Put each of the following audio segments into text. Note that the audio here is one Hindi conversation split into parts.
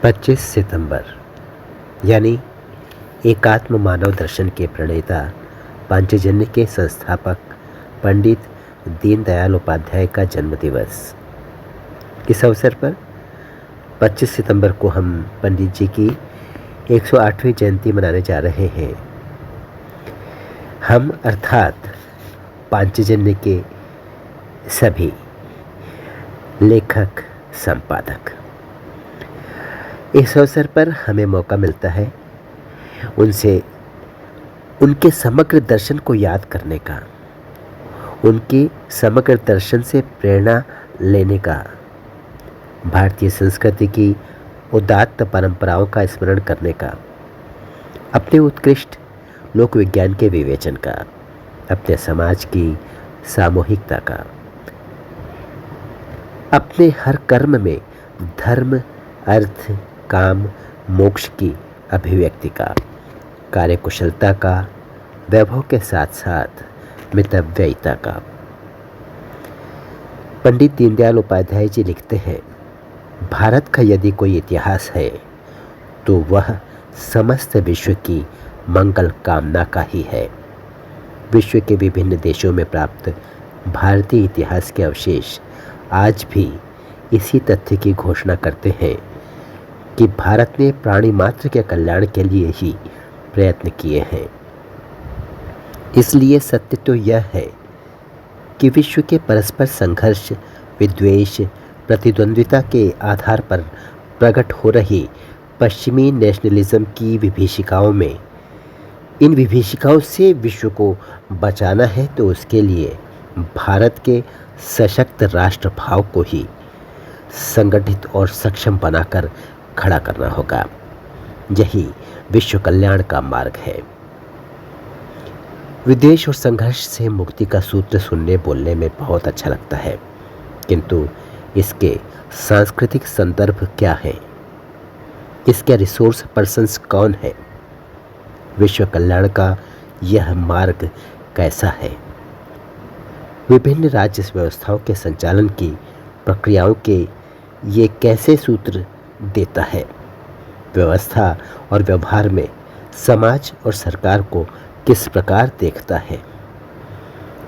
25 सितंबर यानी एकात्म मानव दर्शन के प्रणेता पांचजन्य के संस्थापक पंडित दीनदयाल उपाध्याय का जन्मदिवस। इस अवसर पर 25 सितंबर को हम पंडित जी की 108वीं जयंती मनाने जा रहे हैं। हम अर्थात पांचजन्य के सभी लेखक संपादक इस अवसर पर हमें मौका मिलता है उनसे उनके समग्र दर्शन को याद करने का, उनके समग्र दर्शन से प्रेरणा लेने का, भारतीय संस्कृति की उदात्त परंपराओं का स्मरण करने का, अपने उत्कृष्ट लोक विज्ञान के विवेचन का, अपने समाज की सामूहिकता का, अपने हर कर्म में धर्म, अर्थ, काम, मोक्ष की अभिव्यक्ति का, कार्यकुशलता का, वैभव के साथ साथ मितव्ययिता का। पंडित दीनदयाल उपाध्याय जी लिखते हैं, भारत का यदि कोई इतिहास है तो वह समस्त विश्व की मंगल कामना का ही है। विश्व के विभिन्न देशों में प्राप्त भारतीय इतिहास के अवशेष आज भी इसी तथ्य की घोषणा करते हैं कि भारत ने प्राणी मात्र के कल्याण के लिए ही प्रयत्न किए हैं। इसलिए सत्य तो यह है कि विश्व के परस्पर संघर्ष, विद्वेष, प्रतिद्वंद्विता के आधार पर प्रकट हो रही पश्चिमी नेशनलिज्म की विभीषिकाओं में, इन विभीषिकाओं से विश्व को बचाना है तो उसके लिए भारत के सशक्त राष्ट्र भाव को ही संगठित और सक्षम बनाकर खड़ा करना होगा। यही विश्व कल्याण का मार्ग है। विद्वेष और संघर्ष से मुक्ति का सूत्र सुनने बोलने में बहुत अच्छा लगता है, किंतु इसके सांस्कृतिक संदर्भ क्या है, इसके रिसोर्स पर्सन्स कौन है, विश्व कल्याण का यह मार्ग कैसा है, विभिन्न राज्य व्यवस्थाओं के संचालन की प्रक्रियाओं के ये कैसे सूत्र देता है, व्यवस्था और व्यवहार में समाज और सरकार को किस प्रकार देखता है,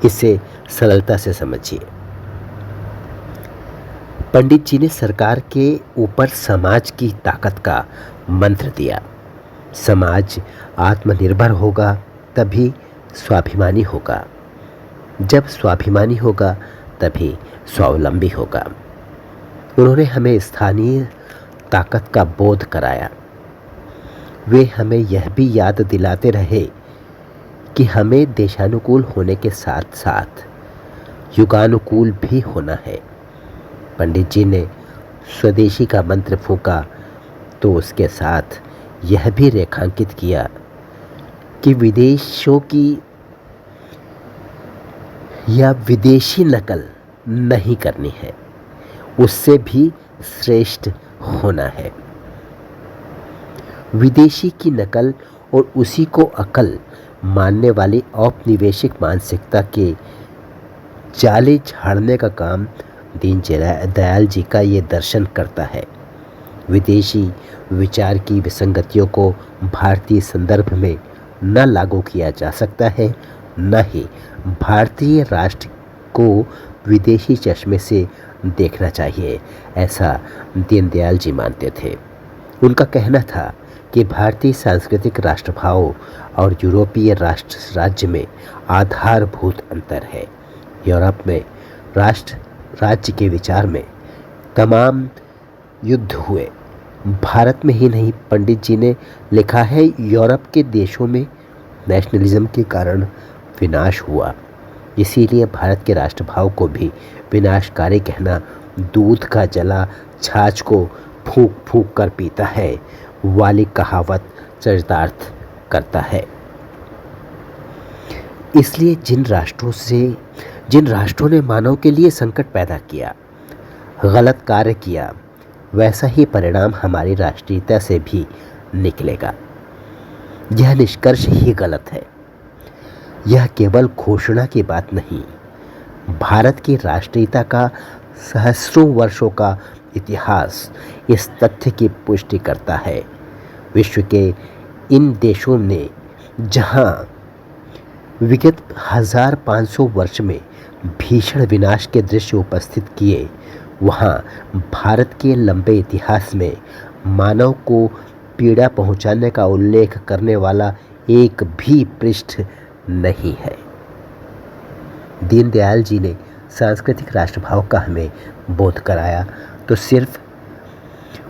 इसे सरलता से समझिए। पंडित जी ने सरकार के ऊपर समाज की ताकत का मंत्र दिया। समाज आत्मनिर्भर होगा तभी स्वाभिमानी होगा, जब स्वाभिमानी होगा तभी स्वावलंबी होगा। उन्होंने हमें स्थानीय ताकत का बोध कराया। वे हमें यह भी याद दिलाते रहे कि हमें देशानुकूल होने के साथ साथ युगानुकूल भी होना है। पंडित जी ने स्वदेशी का मंत्र फूंका तो उसके साथ यह भी रेखांकित किया कि विदेशों की या विदेशी नकल नहीं करनी है, उससे भी श्रेष्ठ होना है। विदेशी की नकल और उसी को अकल मानने वाली औपनिवेशिक मानसिकता के जाले झाड़ने का काम दीनदयाल जी का ये दर्शन करता है। विदेशी विचार की विसंगतियों को भारतीय संदर्भ में न लागू किया जा सकता है, न ही भारतीय राष्ट्र को विदेशी चश्मे से देखना चाहिए, ऐसा दीनदयाल जी मानते थे। उनका कहना था कि भारतीय सांस्कृतिक राष्ट्रभाव और यूरोपीय राष्ट्र राज्य में आधारभूत अंतर है। यूरोप में राष्ट्र राज्य के विचार में तमाम युद्ध हुए, भारत में ही नहीं। पंडित जी ने लिखा है, यूरोप के देशों में नेशनलिज्म के कारण विनाश हुआ, इसीलिए भारत के राष्ट्रभाव को भी विनाशकारी कहना दूध का जला छाछ को फूंक फूंक कर पीता है वाली कहावत चरितार्थ करता है। इसलिए जिन राष्ट्रों ने मानव के लिए संकट पैदा किया, गलत कार्य किया, वैसा ही परिणाम हमारी राष्ट्रीयता से भी निकलेगा। यह निष्कर्ष ही गलत है। यह केवल घोषणा की बात नहीं, भारत की राष्ट्रीयता का सहस्रों वर्षों का इतिहास इस तथ्य की पुष्टि करता है। विश्व के इन देशों ने जहां विगत 1500 वर्ष में भीषण विनाश के दृश्य उपस्थित किए, वहां भारत के लंबे इतिहास में मानव को पीड़ा पहुंचाने का उल्लेख करने वाला एक भी पृष्ठ नहीं है। दीनदयाल जी ने सांस्कृतिक राष्ट्रभाव का हमें बोध कराया तो सिर्फ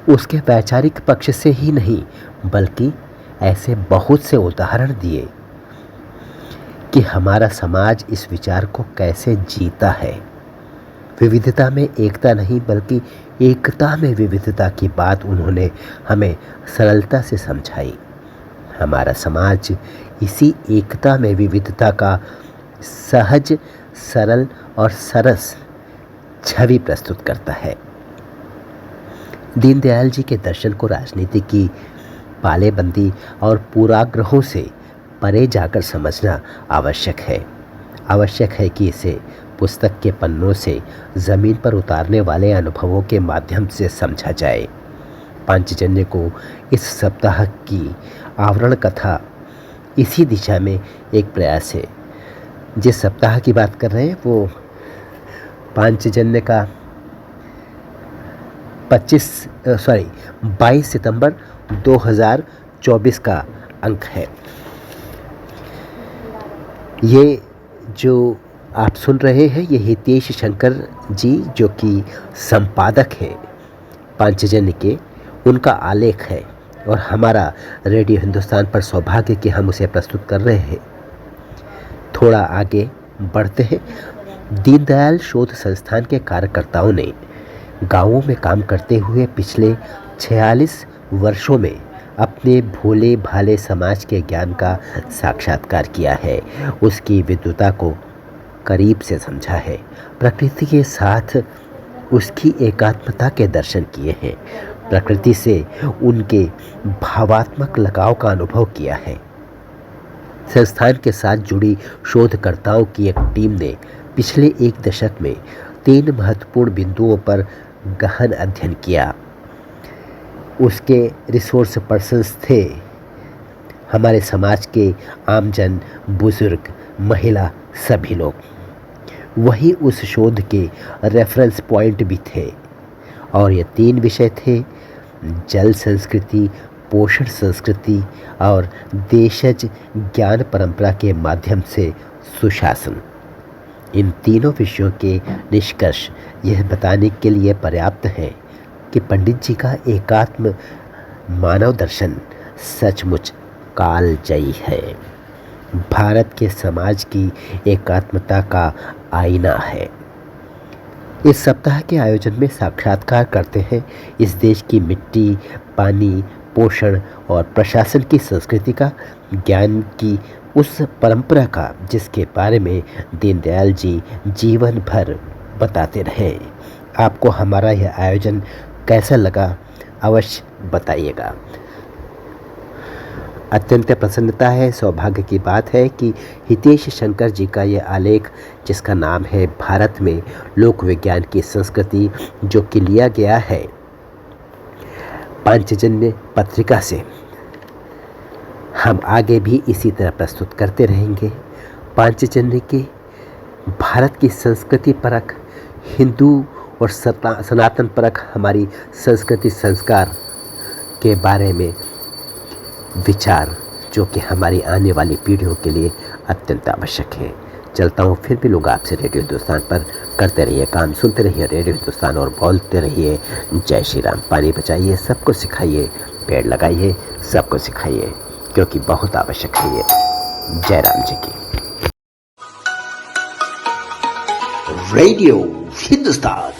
उसके वैचारिक पक्ष से ही नहीं, बल्कि ऐसे बहुत से उदाहरण दिए कि हमारा समाज इस विचार को कैसे जीता है। विविधता में एकता नहीं, बल्कि एकता में विविधता की बात उन्होंने हमें सरलता से समझाई। हमारा समाज इसी एकता में विविधता का सहज, सरल और सरस छवि प्रस्तुत करता है। दीनदयाल जी के दर्शन को राजनीति की पालेबंदी और पूर्वाग्रहों से परे जाकर समझना आवश्यक है। आवश्यक है कि इसे पुस्तक के पन्नों से ज़मीन पर उतारने वाले अनुभवों के माध्यम से समझा जाए। पांचजन्य को इस सप्ताह की आवरण कथा इसी दिशा में एक प्रयास है। जिस सप्ताह की बात कर रहे हैं वो पांचजन्य का 22 सितंबर 2024 का अंक है। ये जो आप सुन रहे हैं ये हितेश शंकर जी, जो कि संपादक हैं पांचजन्य के, उनका आलेख है और हमारा रेडियो हिंदुस्तान पर सौभाग्य कि हम उसे प्रस्तुत कर रहे हैं। थोड़ा आगे बढ़ते हैं। दीनदयाल शोध संस्थान के कार्यकर्ताओं ने गांवों में काम करते हुए पिछले 46 वर्षों में अपने भोले भाले समाज के ज्ञान का साक्षात्कार किया है, उसकी विद्वता को करीब से समझा है, प्रकृति के साथ उसकी एकात्मता के दर्शन किए हैं, प्रकृति से उनके भावात्मक लगाव का अनुभव किया है। संस्थान के साथ जुड़ी शोधकर्ताओं की एक टीम ने पिछले एक दशक में 3 महत्वपूर्ण बिंदुओं पर गहन अध्ययन किया। उसके रिसोर्स पर्सन्स थे हमारे समाज के आमजन, बुजुर्ग, महिला, सभी लोग। वही उस शोध के रेफरेंस पॉइंट भी थे और ये 3 विषय थे: जल संस्कृति, पोषण संस्कृति और देशज ज्ञान परंपरा के माध्यम से सुशासन। इन तीनों विषयों के निष्कर्ष यह बताने के लिए पर्याप्त हैं कि पंडित जी का एकात्म मानव दर्शन सचमुच कालजयी है, भारत के समाज की एकात्मता का आईना है। इस सप्ताह के आयोजन में साक्षात्कार करते हैं इस देश की मिट्टी, पानी, पोषण और प्रशासन की संस्कृति का, ज्ञान की उस परंपरा का जिसके बारे में दीनदयाल जी जीवन भर बताते रहे। आपको हमारा यह आयोजन कैसा लगा अवश्य बताइएगा। अत्यंत प्रसन्नता है, सौभाग्य की बात है कि हितेश शंकर जी का यह आलेख, जिसका नाम है भारत में लोक विज्ञान की संस्कृति, जो कि लिया गया है पांचजन्य पत्रिका से, हम आगे भी इसी तरह प्रस्तुत करते रहेंगे। पांचजन्य के भारत की संस्कृति परख, हिंदू और सनातन परख हमारी संस्कृति संस्कार के बारे में विचार, जो कि हमारी आने वाली पीढ़ियों के लिए अत्यंत आवश्यक है। चलता हूँ, फिर भी लोग आपसे रेडियो हिंदुस्तान पर करते रहिए काम, सुनते रहिए रेडियो हिंदुस्तान और बोलते रहिए जय श्री राम। पानी बचाइए, सबको सिखाइए, पेड़ लगाइए, सबको सिखाइए, क्योंकि बहुत आवश्यक है ये। जय राम जी की। रेडियो हिंदुस्तान।